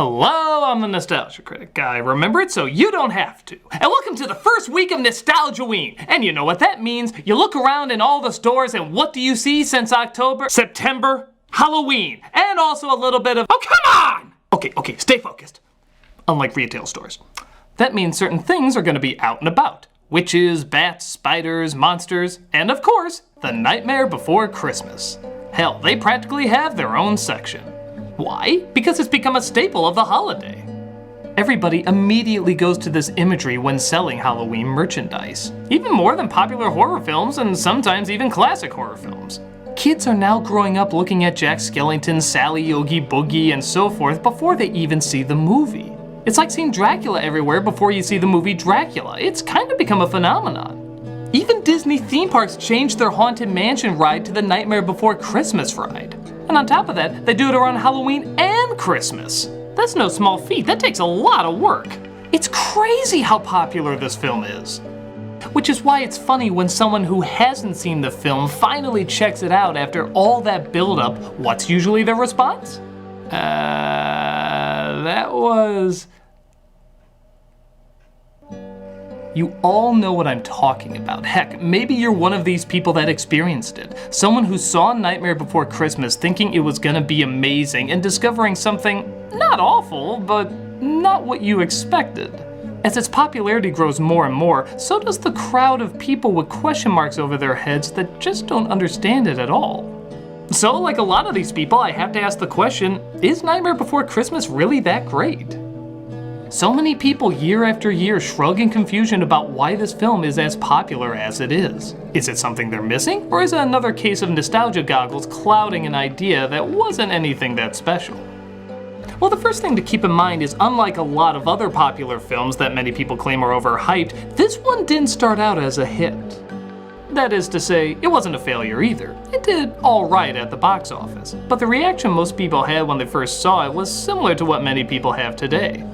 Hello, I'm the Nostalgia Critic. I remember it so you don't have to. And welcome to the first week of Nostalgia-ween. And you know what that means. You look around in all the stores and what do you see since October? September? Halloween. And also a little bit of, oh come on! Okay, stay focused. Unlike retail stores. That means certain things are gonna be out and about. Witches, bats, spiders, monsters, and of course, the Nightmare Before Christmas. Hell, they practically have their own section. Why? Because it's become a staple of the holiday. Everybody immediately goes to this imagery when selling Halloween merchandise. Even more than popular horror films and sometimes even classic horror films. Kids are now growing up looking at Jack Skellington, Sally, Yogi Boogie, and so forth before they even see the movie. It's like seeing Dracula everywhere before you see the movie Dracula. It's kind of become a phenomenon. Even Disney theme parks changed their Haunted Mansion ride to the Nightmare Before Christmas ride. And on top of that, they do it around Halloween and Christmas. That's no small feat, that takes a lot of work. It's crazy how popular this film is. Which is why it's funny when someone who hasn't seen the film finally checks it out after all that build-up, what's usually their response? That was... You all know what I'm talking about. Heck, maybe you're one of these people that experienced it. Someone who saw Nightmare Before Christmas thinking it was gonna be amazing and discovering something not awful, but not what you expected. As its popularity grows more and more, so does the crowd of people with question marks over their heads that just don't understand it at all. So, like a lot of these people, I have to ask the question, is Nightmare Before Christmas really that great? So many people year after year shrug in confusion about why this film is as popular as it is. Is it something they're missing? Or is it another case of nostalgia goggles clouding an idea that wasn't anything that special? Well, the first thing to keep in mind is unlike a lot of other popular films that many people claim are overhyped, this one didn't start out as a hit. That is to say, it wasn't a failure either. It did alright at the box office, but the reaction most people had when they first saw it was similar to what many people have today.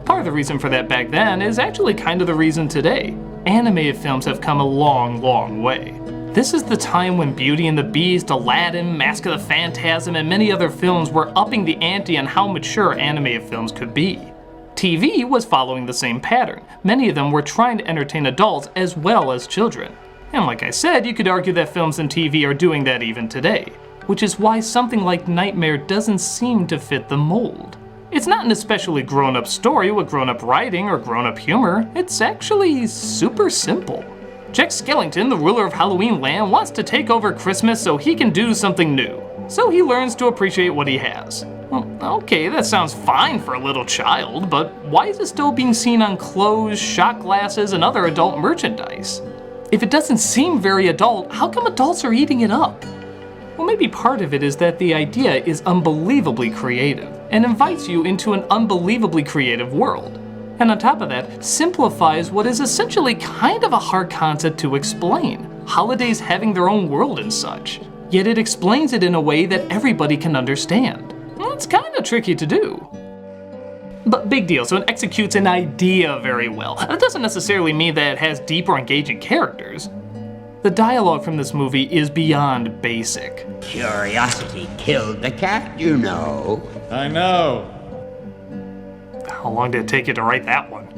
Part of the reason for that back then is actually kind of the reason today. Animated films have come a long, long way. This is the time when Beauty and the Beast, Aladdin, Mask of the Phantasm, and many other films were upping the ante on how mature animated films could be. TV was following the same pattern. Many of them were trying to entertain adults as well as children. And like I said, you could argue that films and TV are doing that even today. Which is why something like Nightmare doesn't seem to fit the mold. It's not an especially grown-up story with grown-up writing or grown-up humor. It's actually super simple. Jack Skellington, the ruler of Halloween Land, wants to take over Christmas so he can do something new. So he learns to appreciate what he has. Well, okay, that sounds fine for a little child, but why is it still being seen on clothes, shot glasses, and other adult merchandise? If it doesn't seem very adult, how come adults are eating it up? Well, maybe part of it is that the idea is unbelievably creative and invites you into an unbelievably creative world. And on top of that, simplifies what is essentially kind of a hard concept to explain, holidays having their own world and such. Yet it explains it in a way that everybody can understand. Well, it's kind of tricky to do. But big deal, so it executes an idea very well. That doesn't necessarily mean that it has deep or engaging characters. The dialogue from this movie is beyond basic. Curiosity killed the cat, you know. I know. How long did it take you to write that one?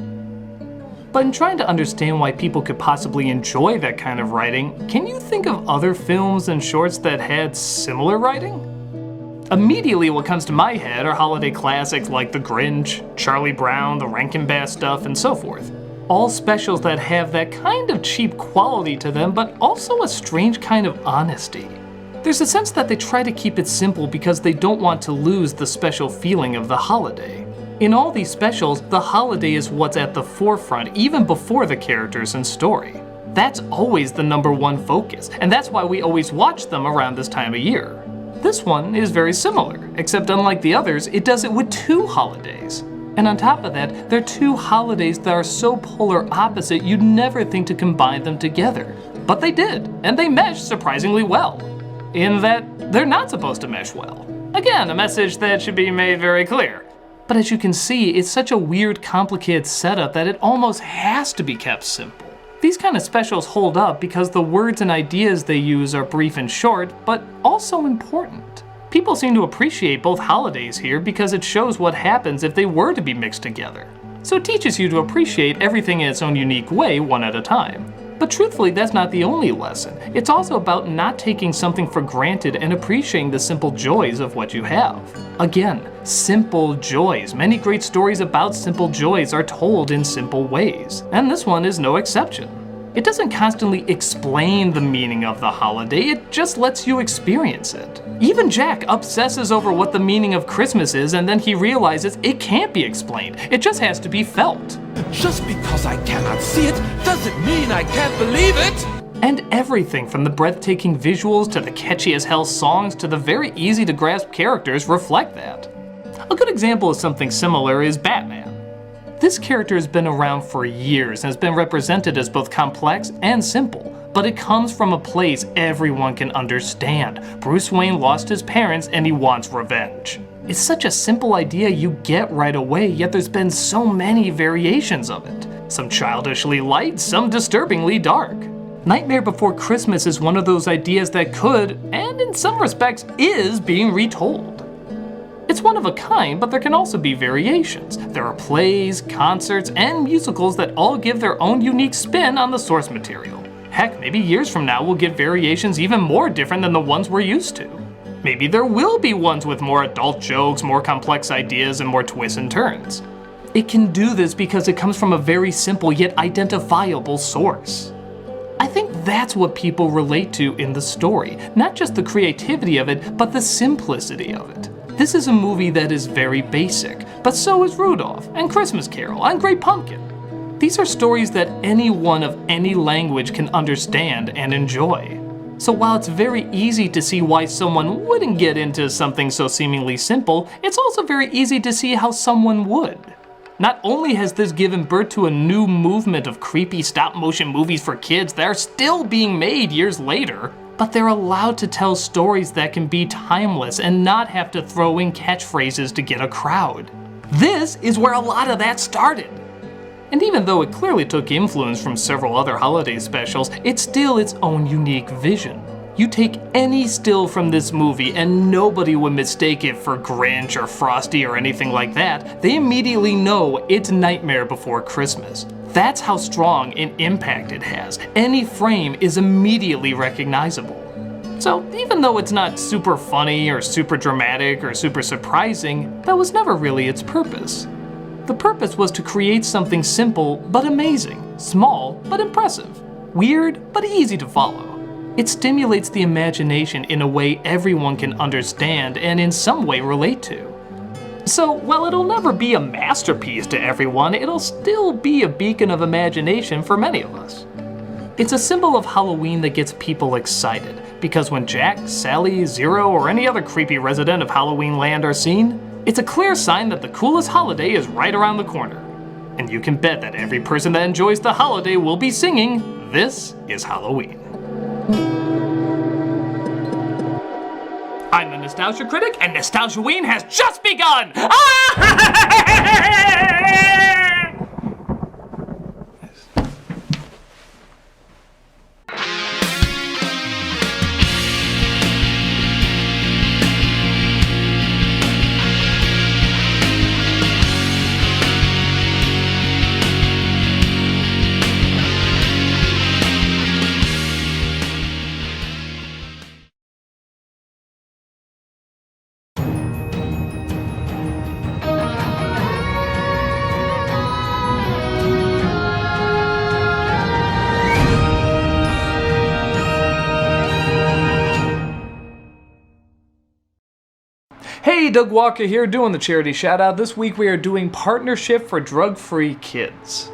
But in trying to understand why people could possibly enjoy that kind of writing, can you think of other films and shorts that had similar writing? Immediately what comes to my head are holiday classics like The Grinch, Charlie Brown, the Rankin Bass stuff, and so forth. All specials that have that kind of cheap quality to them, but also a strange kind of honesty. There's a sense that they try to keep it simple because they don't want to lose the special feeling of the holiday. In all these specials, the holiday is what's at the forefront, even before the characters and story. That's always the #1 focus, and that's why we always watch them around this time of year. This one is very similar, except unlike the others, it does it with 2 holidays. And on top of that, they're 2 holidays that are so polar opposite you'd never think to combine them together. But they did, and they mesh surprisingly well. In that, they're not supposed to mesh well. Again, a message that should be made very clear. But as you can see, it's such a weird, complicated setup that it almost has to be kept simple. These kind of specials hold up because the words and ideas they use are brief and short, but also important. People seem to appreciate both holidays here because it shows what happens if they were to be mixed together. So it teaches you to appreciate everything in its own unique way, one at a time. But truthfully, that's not the only lesson. It's also about not taking something for granted and appreciating the simple joys of what you have. Again, simple joys. Many great stories about simple joys are told in simple ways, and this one is no exception. It doesn't constantly explain the meaning of the holiday, it just lets you experience it. Even Jack obsesses over what the meaning of Christmas is, and then he realizes it can't be explained, it just has to be felt. Just because I cannot see it doesn't mean I can't believe it! And everything from the breathtaking visuals to the catchy as hell songs to the very easy to grasp characters reflect that. A good example of something similar is Batman. This character has been around for years and has been represented as both complex and simple, but it comes from a place everyone can understand. Bruce Wayne lost his parents and he wants revenge. It's such a simple idea you get right away, yet there's been so many variations of it. Some childishly light, some disturbingly dark. Nightmare Before Christmas is one of those ideas that could, and in some respects is, being retold. It's one of a kind, but there can also be variations. There are plays, concerts, and musicals that all give their own unique spin on the source material. Heck, maybe years from now we'll get variations even more different than the ones we're used to. Maybe there will be ones with more adult jokes, more complex ideas, and more twists and turns. It can do this because it comes from a very simple yet identifiable source. I think that's what people relate to in the story, not just the creativity of it, but the simplicity of it. This is a movie that is very basic, but so is Rudolph, and Christmas Carol, and Great Pumpkin. These are stories that anyone of any language can understand and enjoy. So while it's very easy to see why someone wouldn't get into something so seemingly simple, it's also very easy to see how someone would. Not only has this given birth to a new movement of creepy stop-motion movies for kids that are still being made years later, but they're allowed to tell stories that can be timeless and not have to throw in catchphrases to get a crowd. This is where a lot of that started. And even though it clearly took influence from several other holiday specials, it's still its own unique vision. You take any still from this movie and nobody would mistake it for Grinch or Frosty or anything like that. They immediately know it's Nightmare Before Christmas. That's how strong an impact it has. Any frame is immediately recognizable. So even though it's not super funny or super dramatic or super surprising, that was never really its purpose. The purpose was to create something simple but amazing, small but impressive, weird but easy to follow. It stimulates the imagination in a way everyone can understand and in some way relate to. So while it'll never be a masterpiece to everyone, it'll still be a beacon of imagination for many of us. It's a symbol of Halloween that gets people excited, because when Jack, Sally, Zero, or any other creepy resident of Halloween Land are seen, it's a clear sign that the coolest holiday is right around the corner. And you can bet that every person that enjoys the holiday will be singing, "This is Halloween." I'm the Nostalgia Critic, and Nostalgia-ween has just begun! Hey, Doug Walker here, doing the charity shout out. This week we are doing Partnership for Drug-Free Kids.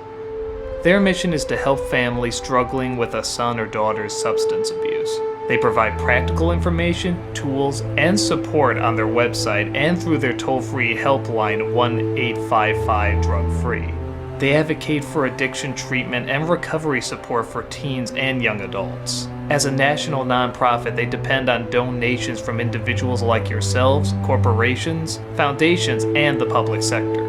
Their mission is to help families struggling with a son or daughter's substance abuse. They provide practical information, tools, and support on their website and through their toll-free helpline 1-855-DRUG-FREE. They advocate for addiction treatment and recovery support for teens and young adults. As a national nonprofit, they depend on donations from individuals like yourselves, corporations, foundations, and the public sector.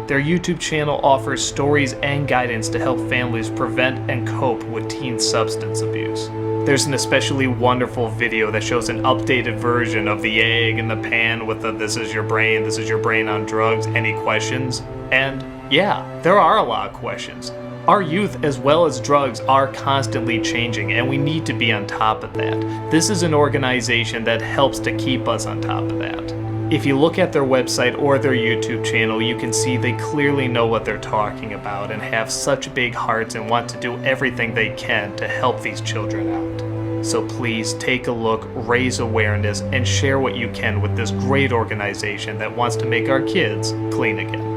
Their YouTube channel offers stories and guidance to help families prevent and cope with teen substance abuse. There's an especially wonderful video that shows an updated version of the egg in the pan with the this is your brain on drugs, any questions? And yeah, there are a lot of questions. Our youth as well as drugs are constantly changing and we need to be on top of that. This is an organization that helps to keep us on top of that. If you look at their website or their YouTube channel, you can see they clearly know what they're talking about and have such big hearts and want to do everything they can to help these children out. So please take a look, raise awareness, and share what you can with this great organization that wants to make our kids clean again.